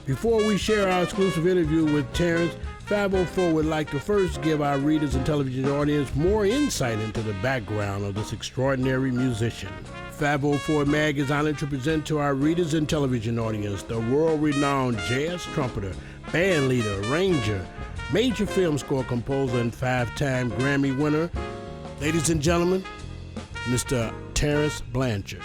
Before we share our exclusive interview with Terence, 504 would like to first give our readers and television audience more insight into the background of this extraordinary musician. 504 Mag is honored to present to our readers and television audience the world-renowned jazz trumpeter, band leader, arranger, major film score composer, and 5-time Grammy winner. Ladies and gentlemen, Mr. Terence Blanchard.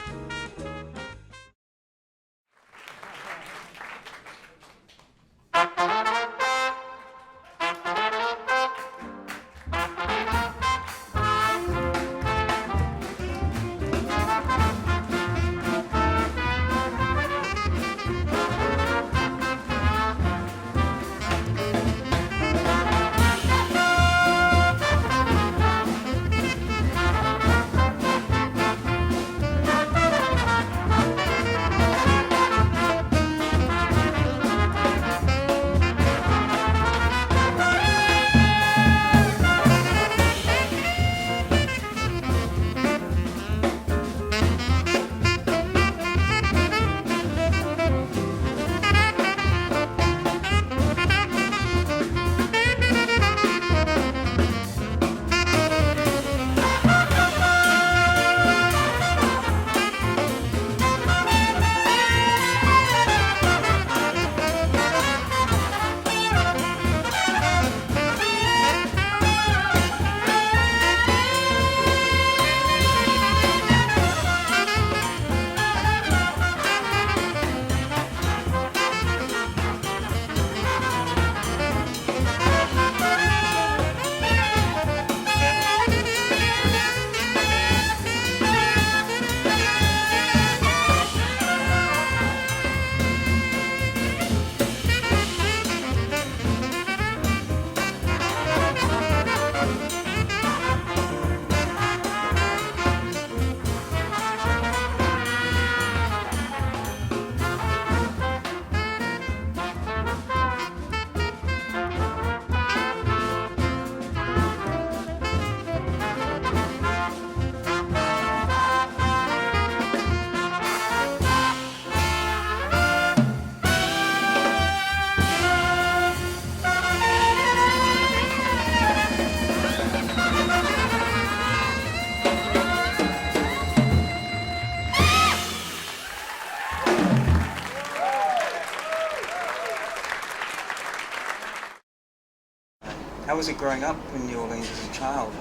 How was it growing up in New Orleans as a child?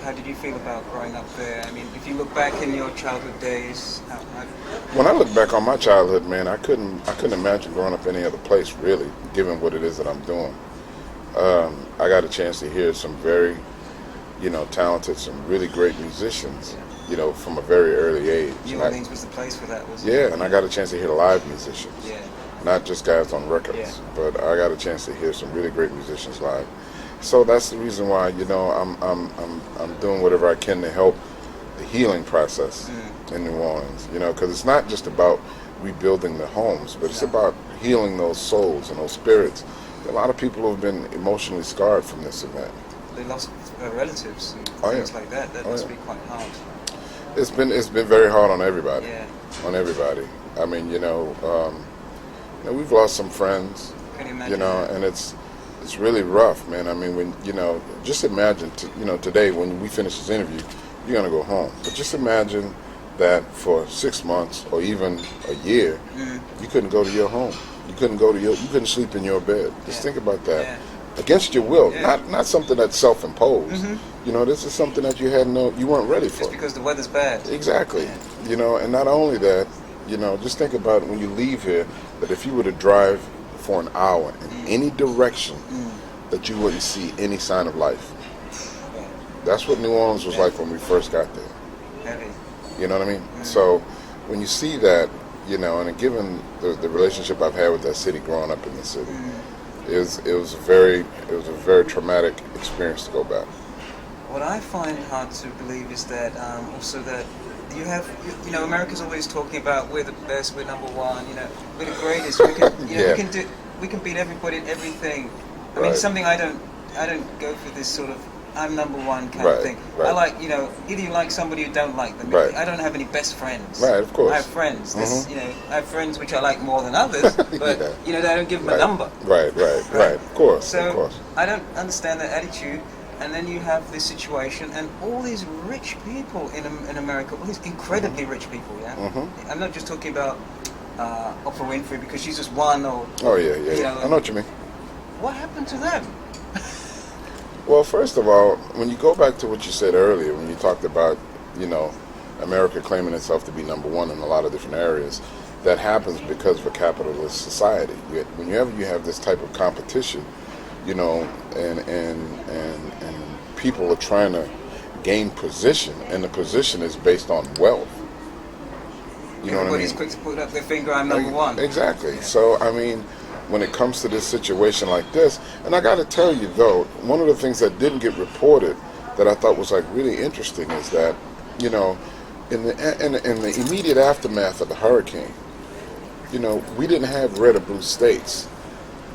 How did you feel about growing up there? I mean, if you look back in your childhood days, when I look back on my childhood, man, I couldn't imagine growing up any other place, really, given what it is that I'm doing. I got a chance to hear some very, talented, some really great musicians, from a very early age. New Orleans was the place for that, wasn't it? Yeah, and I got a chance to hear live musicians. Yeah. Not just guys on records, but I got a chance to hear some really great musicians live. So that's the reason why, I'm doing whatever I can to help the healing process in New Orleans. Because it's not just about rebuilding the homes, but it's about healing those souls and those spirits. A lot of people have been emotionally scarred from this event. They lost relatives and things like that. That must be quite hard. It's been very hard on everybody. Yeah. On everybody. I mean, we've lost some friends, Can you imagine and it's really rough, man. I mean, when, just imagine, today when we finish this interview, you're going to go home. But just imagine that for 6 months or even a year, you couldn't go to your home. You couldn't sleep in your bed. Just think about that. Yeah. Against your will, not something that's self-imposed. This is something that you weren't ready for. Just because the weather's bad. Exactly. And not only that, just think about when you leave here, that if you were to drive for an hour in any direction, that you wouldn't see any sign of life. That's what New Orleans was like when we first got there. Heavy. You know what I mean? So when you see that, and given the relationship I've had with that city growing up in the city, it was a very traumatic experience to go back. What I find hard to believe is that also that you have, America's always talking about we're the best, we're number one, we're the greatest, we can beat everybody at everything. I mean, something I don't go for this sort of I'm number one kind Right, of thing. right. I like, you know, either you like somebody or you don't like them. Right. I don't have any best friends. Right, of course. I have friends. You know, I have friends which I like more than others, but Yeah. you know, I don't give them Right. a number. Right. Of course, So of course. I don't understand that attitude. And then you have this situation, and all these rich people in America, all these incredibly rich people. Yeah, I'm not just talking about Oprah Winfrey because she's just one, or Oh yeah. you know, I know what you mean. what happened to them? Well, first of all, when you go back to what you said earlier, when you talked about, you know, America claiming itself to be number one in a lot of different areas, that happens because of a capitalist society. Whenever you have this type of competition, you know, and people are trying to gain position, and the position is based on wealth. You know what I Everybody's mean? quick to put up their finger. I'm number one. Exactly. So, I mean, when it comes to this situation like this, and I got to tell you though, one of the things that didn't get reported that I thought was like really interesting is that, you know, in the immediate aftermath of the hurricane, you know, we didn't have red or blue states,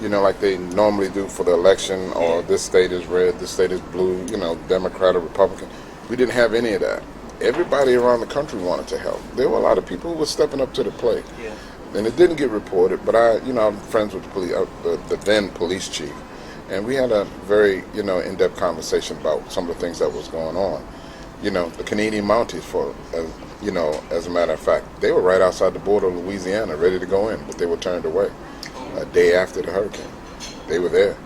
you know, like they normally do for the election, or this state is red, this state is blue, you know, Democrat or Republican. We didn't have any of that. Everybody around the country wanted to help. There were a lot of people who were stepping up to the plate. Yeah. And it didn't get reported, but I'm friends with the then police chief, and we had a very, you know, in-depth conversation about some of the things that was going on. You know, the Canadian Mounties, you know, as a matter of fact, they were right outside the border of Louisiana, ready to go in, but they were turned away a day after the hurricane. They were there.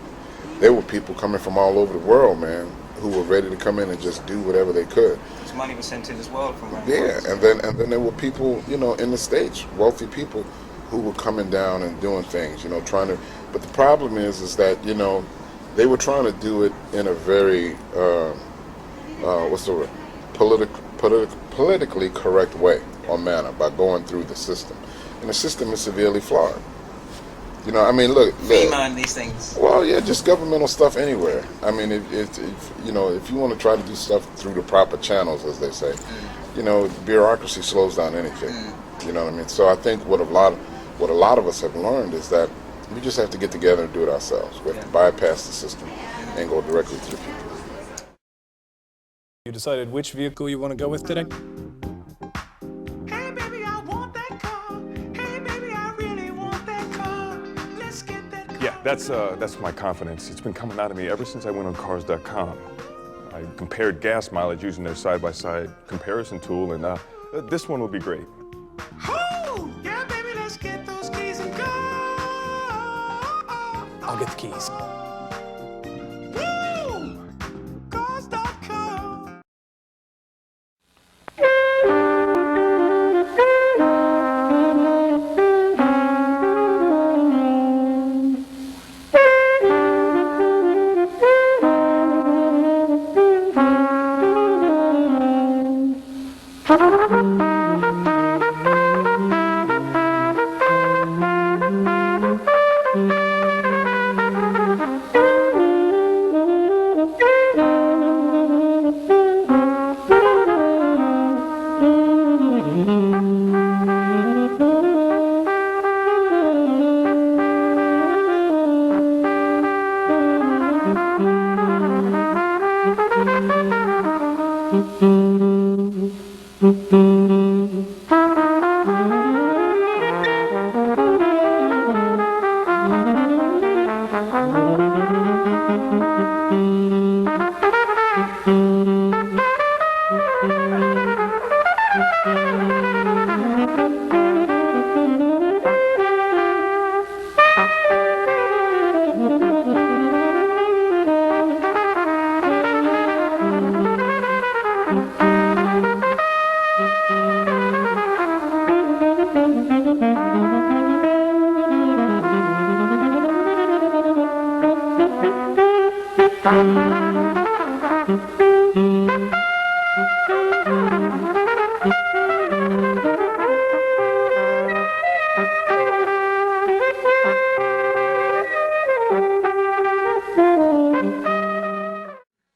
There were people coming from all over the world, man, who were ready to come in and just do whatever they could. Because money was sent in as well from around Yeah, the world. and then there were people, you know, in the States, wealthy people who were coming down and doing things, you know, trying to. But the problem is that, you know, they were trying to do it in a very what's the word, politically correct way or manner, by going through the system, and the system is severely flawed. You know, I mean, look. FEMA and these things. Well, yeah, just governmental stuff anywhere. I mean, if you know, if you want to try to do stuff through the proper channels, as they say, you know, bureaucracy slows down anything. You know what I mean? So I think what a lot of us have learned is that we just have to get together and do it ourselves. We have to bypass the system and go directly to the people. You decided which vehicle you want to go with today? Hey baby, I want that car. Hey baby, I really want that car. Let's get that car. Yeah, that's my confidence. It's been coming out of me ever since I went on cars.com. I compared gas mileage using their side-by-side comparison tool, and this one will be great. Oh, yeah baby, let's get those keys and go. I'll get the keys. Woo! Cars.com.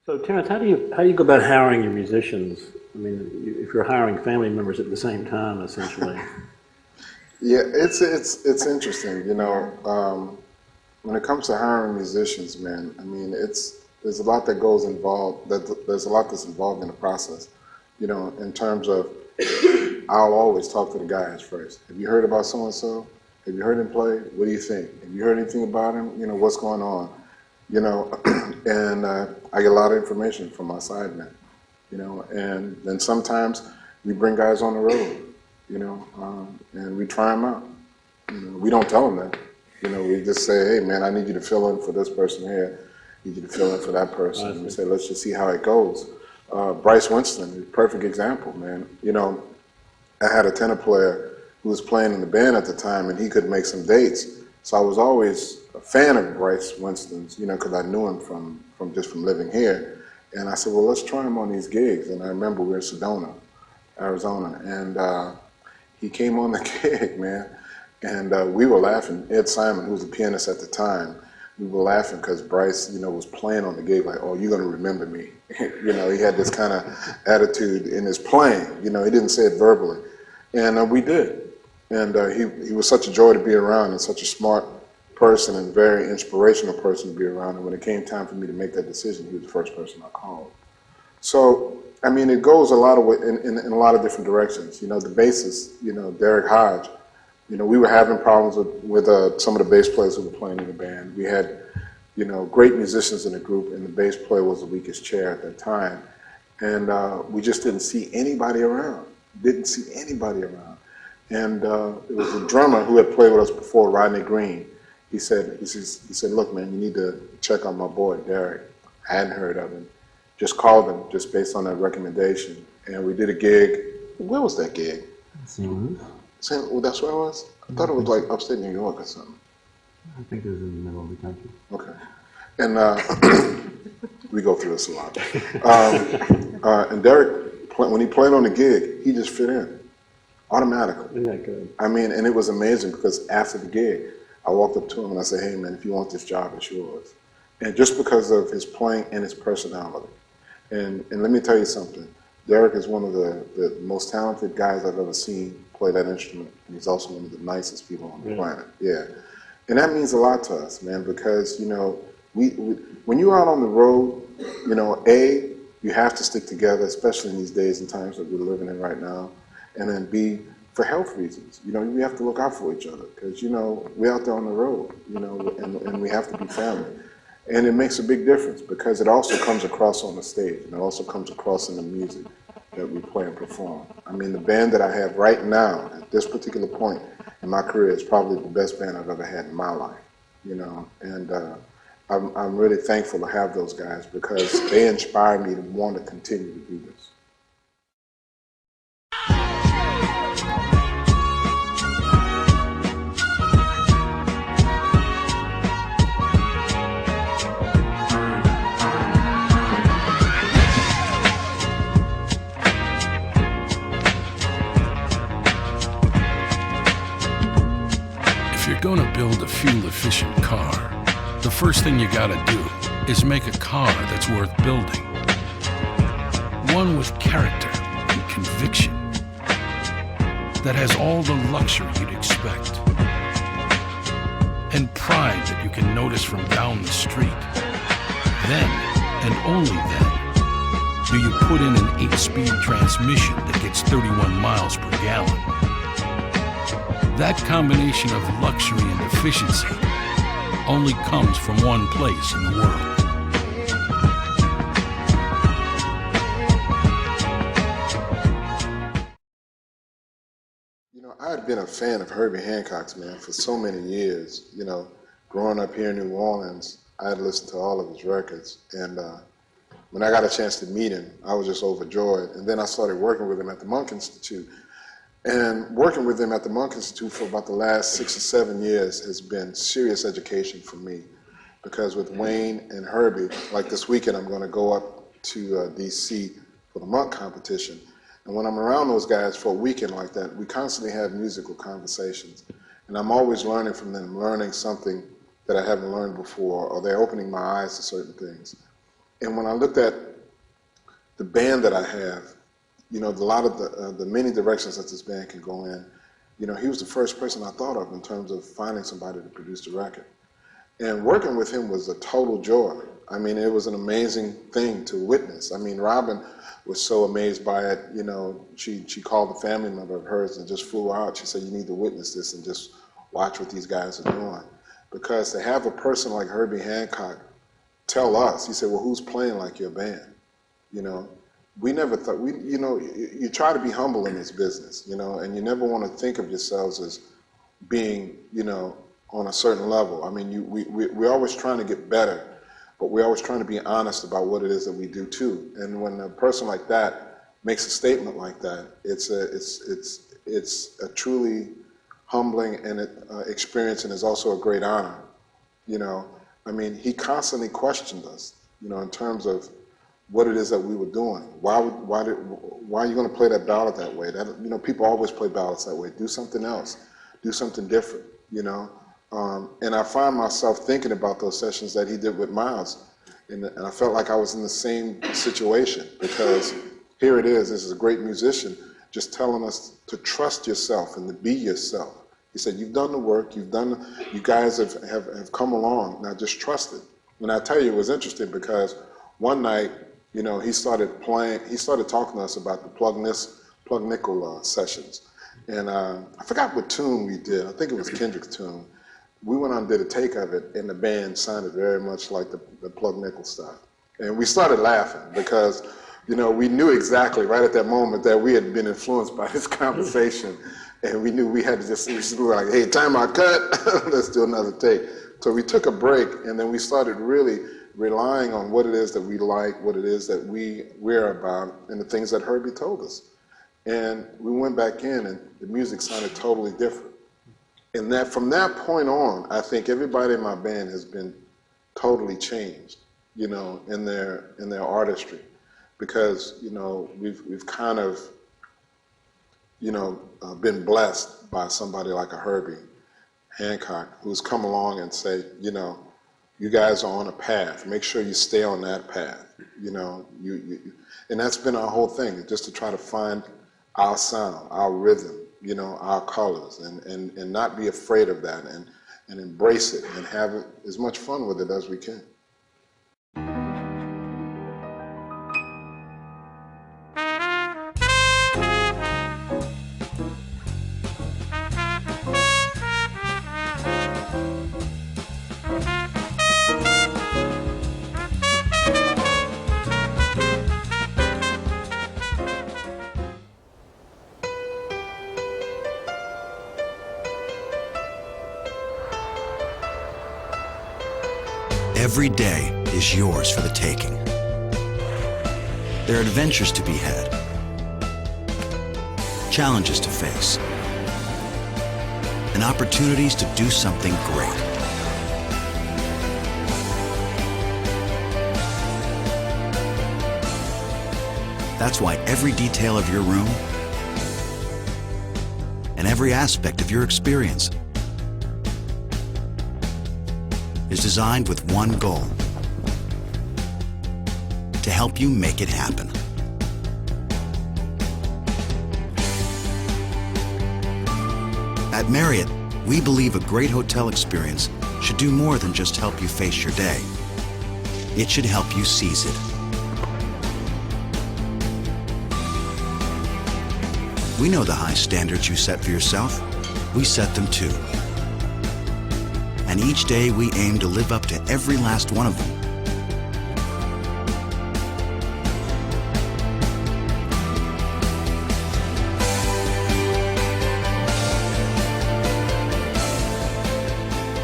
So, Terence, how do you go about hiring your musicians? I mean, if you're hiring family members at the same time, essentially. Yeah, it's interesting. You know, when it comes to hiring musicians, man, I mean, it's there's a lot that goes involved, there's a lot that's involved in the process, you know, in terms of, I'll always talk to the guys first. Have you heard about so-and-so? Have you heard him play? What do you think? Have you heard anything about him? You know, what's going on? You know, and I get a lot of information from my sidemen, you know, and then sometimes we bring guys on the road, you know, and we try them out. You know, we don't tell them that. You know, we just say, hey, man, I need you to fill in for this person here. I need you to fill in for that person. And we say, let's just see how it goes. Bryce Winston, perfect example, man. You know, I had a tenor player who was playing in the band at the time, and he could make some dates. So I was always a fan of Bryce Winston's, you know, because I knew him from living here. And I said, well, let's try him on these gigs. And I remember we were in Sedona, Arizona, and he came on the gig, man. And we were laughing. Ed Simon, who was a pianist at the time, we were laughing because Bryce, you know, was playing on the gig like, oh, you're going to remember me. You know, he had this kind of attitude in his playing. You know, he didn't say it verbally. And we did. And he was such a joy to be around and such a smart person and very inspirational person to be around. And when it came time for me to make that decision, he was the first person I called. So, I mean, it goes a lot of way, in a lot of different directions. You know, the bassist, you know, Derek Hodge, you know, we were having problems with some of the bass players who were playing in the band. We had, you know, great musicians in the group, and the bass player was the weakest chair at that time. And we just didn't see anybody around. Didn't see anybody around. And it was a drummer who had played with us before, Rodney Green. He said, look, man, you need to check on my boy, Derek. I hadn't heard of him. Just called him, just based on that recommendation. And we did a gig. Where was that gig? Well, that's where I was? I thought it was like upstate New York or something. I think it was in the middle of the country. Okay. And we go through this a lot. And Derek, when he played on the gig, he just fit in automatically. Isn't that good? I mean, and it was amazing because after the gig, I walked up to him and I said, hey, man, if you want this job, it's yours. And just because of his playing and his personality. And let me tell you something. Derek is one of the most talented guys I've ever seen play that instrument, and he's also one of the nicest people on the planet. Yeah, and that means a lot to us, man, because you know, we when you're out on the road, you know, you have to stick together, especially in these days and times that we're living in right now, and then B, for health reasons, you know, we have to look out for each other because you know we're out there on the road, you know, and we have to be family, and it makes a big difference because it also comes across on the stage, and it also comes across in the music that we play and perform. I mean, the band that I have right now, at this particular point in my career, is probably the best band I've ever had in my life, you know, and I'm really thankful to have those guys because they inspire me to want to continue to do this. If you're going to build a fuel-efficient car, the first thing you gotta do is make a car that's worth building. One with character and conviction, that has all the luxury you'd expect, and pride that you can notice from down the street. Then, and only then, do you put in an 8-speed transmission that gets 31 miles per gallon. That combination of luxury and efficiency only comes from one place in the world. You know, I had been a fan of Herbie Hancock's, man, for so many years. You know, growing up here in New Orleans, I had listened to all of his records. And when I got a chance to meet him, I was just overjoyed. And then I started working with him at the Monk Institute. And working with him at the Monk Institute for about the last 6 or 7 years has been serious education for me. Because with Wayne and Herbie, like this weekend, I'm going to go up to D.C. for the Monk competition. And when I'm around those guys for a weekend like that, we constantly have musical conversations. And I'm always learning from them, learning something that I haven't learned before, or they're opening my eyes to certain things. And when I looked at the band that I have, you know, a lot of the many directions that this band can go in, you know, he was the first person I thought of in terms of finding somebody to produce the record. And working with him was a total joy. I mean, it was an amazing thing to witness. I mean, Robin was so amazed by it. You know, she called a family member of hers and just flew out. She said, you need to witness this and just watch what these guys are doing. Because to have a person like Herbie Hancock tell us, he said, well, who's playing like your band? You know, we never thought, you know, you try to be humble in this business, you know, and you never want to think of yourselves as being, you know, on a certain level. I mean, we're always trying to get better, but we're always trying to be honest about what it is that we do too. And when a person like that makes a statement like that, it's a truly humbling and experience, and it's also a great honor. You know, I mean, he constantly questioned us, you know, in terms of what it is that we were doing. Why are you going to play that ballad that way? That, you know, people always play ballads that way. Do something else. Do something different, you know. And I find myself thinking about those sessions that he did with Miles, and I felt like I was in the same situation, because here it is, this is a great musician just telling us to trust yourself and to be yourself. He said, you've done the work, you guys have come along, now just trust it. And I tell you, it was interesting because one night, you know, he started talking to us about the plug nickel sessions. And I forgot what tune we did. I think it was Kendrick's tune. We went on and did a take of it, and the band sounded very much like the plug nickel stuff. And we started laughing because, you know, we knew exactly right at that moment that we had been influenced by this conversation. And we knew we had to we were like, hey, time out, cut, let's do another take. So we took a break, and then we started really relying on what it is that we like, what it is that we're about, and the things that Herbie told us. And we went back in, and the music sounded totally different. And that from that point on, I think everybody in my band has been totally changed, you know, in their artistry, because, you know, we've kind of, you know, been blessed by somebody like a Herbie Hancock, who's come along and say, you know, you guys are on a path. Make sure you stay on that path. You know, and that's been our whole thing, just to try to find our sound, our rhythm, you know, our colors, and not be afraid of that, and embrace it and have as much fun with it as we can. Every day is yours for the taking. There are adventures to be had, challenges to face, and opportunities to do something great. That's why every detail of your room and every aspect of your experience is designed with one goal: to help you make it happen. At Marriott, we believe a great hotel experience should do more than just help you face your day. It should help you seize it. We know the high standards you set for yourself. We set them too. And each day we aim to live up to every last one of them.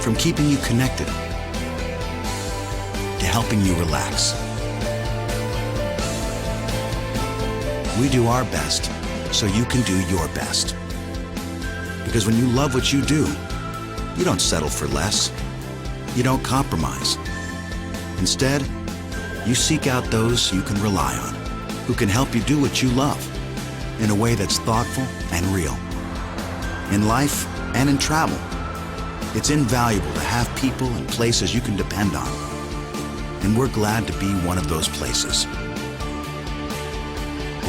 From keeping you connected to helping you relax. We do our best so you can do your best. Because when you love what you do, you don't settle for less. You don't compromise. Instead, you seek out those you can rely on, who can help you do what you love in a way that's thoughtful and real. In life and in travel, it's invaluable to have people and places you can depend on. And we're glad to be one of those places.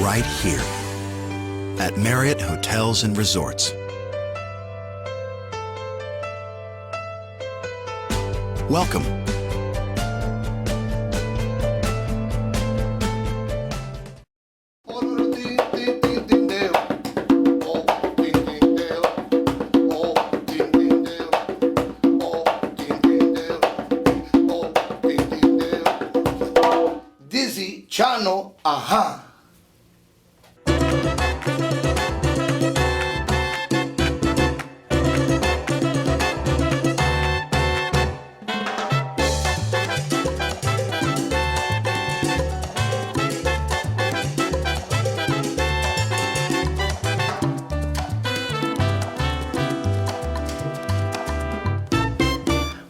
Right here at Marriott Hotels and Resorts. Welcome. Dizzy, Chano, aha.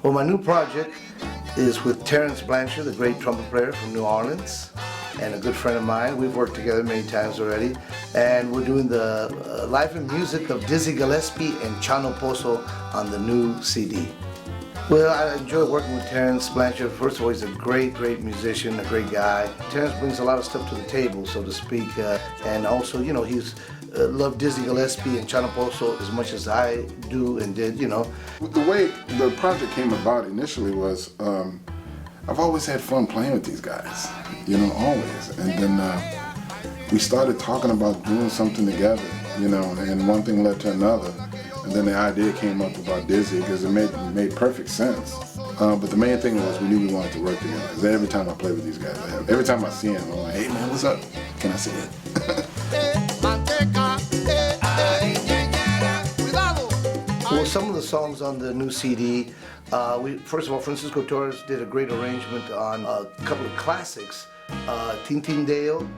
Well, my new project is with Terence Blanchard, the great trumpet player from New Orleans, and a good friend of mine. We've worked together many times already, and we're doing the live and music of Dizzy Gillespie and Chano Pozo on the new CD. Well, I enjoy working with Terence Blanchard. First of all, he's a great, great musician, a great guy. Terence brings a lot of stuff to the table, so to speak, and also, you know, he's loved Dizzy Gillespie and Chano Pozo as much as I do and did, you know. The way the project came about initially was I've always had fun playing with these guys, you know, always. And then we started talking about doing something together, you know, and one thing led to another. And then the idea came up about Dizzy because it made perfect sense. But the main thing was we knew we wanted to work together. Because every time I play with these guys, every time I see him, I'm like, hey man, what's up? Can I see it? Well, some of the songs on the new CD, first of all, Francisco Torres did a great arrangement on a couple of classics, Tintindale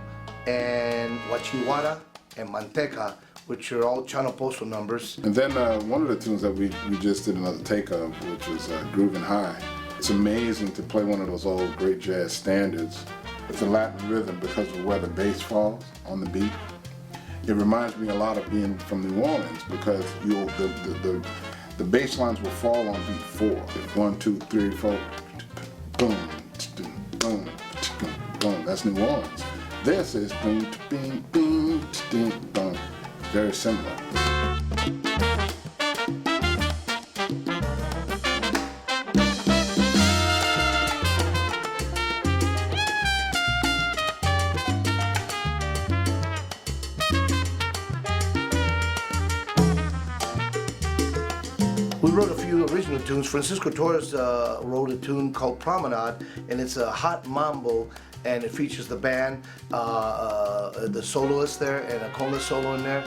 and Wachiwara and Manteca, which are all Chano Pozo numbers. And then one of the tunes that we just did another take of, which was Groovin' High. It's amazing to play one of those old great jazz standards with the Latin rhythm because of where the bass falls on the beat. It reminds me a lot of being from New Orleans because the bass lines will fall on beat 4. 1, 2, 3, 4, boom, boom, boom. That's New Orleans. This is boom, boom, boom, boom. Very similar. We wrote a few original tunes. Francisco Torres wrote a tune called Promenade, and it's a hot mambo, and it features the band, the soloist there, and a conga solo in there.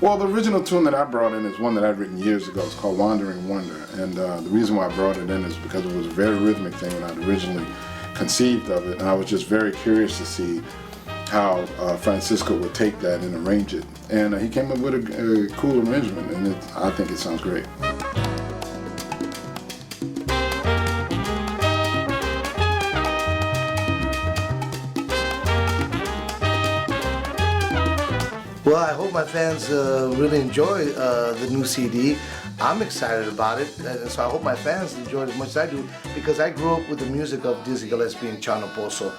Well, the original tune that I brought in is one that I'd written years ago. It's called Wandering Wonder. And the reason why I brought it in is because it was a very rhythmic thing when I'd originally conceived of it. And I was just very curious to see how Francisco would take that and arrange it. And he came up with a cool arrangement, and I think it sounds great. Well, I hope my fans really enjoy the new CD. I'm excited about it, and so I hope my fans enjoy it as much as I do, because I grew up with the music of Dizzy Gillespie and Chano Pozo.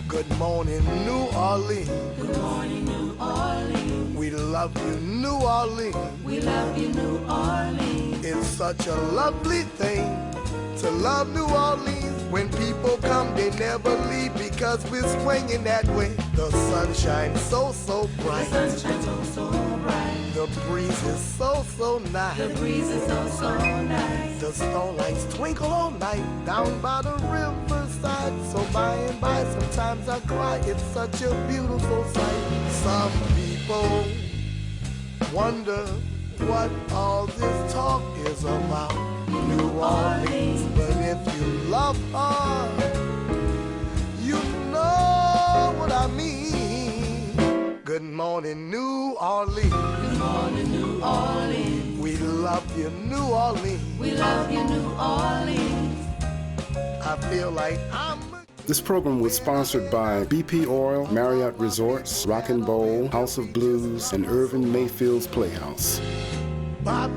Good morning, New Orleans. Good morning, New Orleans. We love you, New Orleans. We love you, New Orleans. It's such a lovely thing to love New Orleans. When people come, they never leave because we're swinging that way. The sun shines so, so bright. The sun shines so, so bright. The breeze is so, so nice. The breeze is so, so nice. The starlights twinkle all night down by the riverside. So by and by, sometimes I cry. It's such a beautiful sight. Some people wonder what all this talk is about. New Orleans, but if you love her, you morning, New Orleans. Good morning, New Orleans. We love you, New Orleans. We love you, New Orleans. I feel like I'm... This program was sponsored by BP Oil, Marriott Resorts, Rock and Bowl, House of Blues, and Irvin Mayfield's Playhouse. Bop,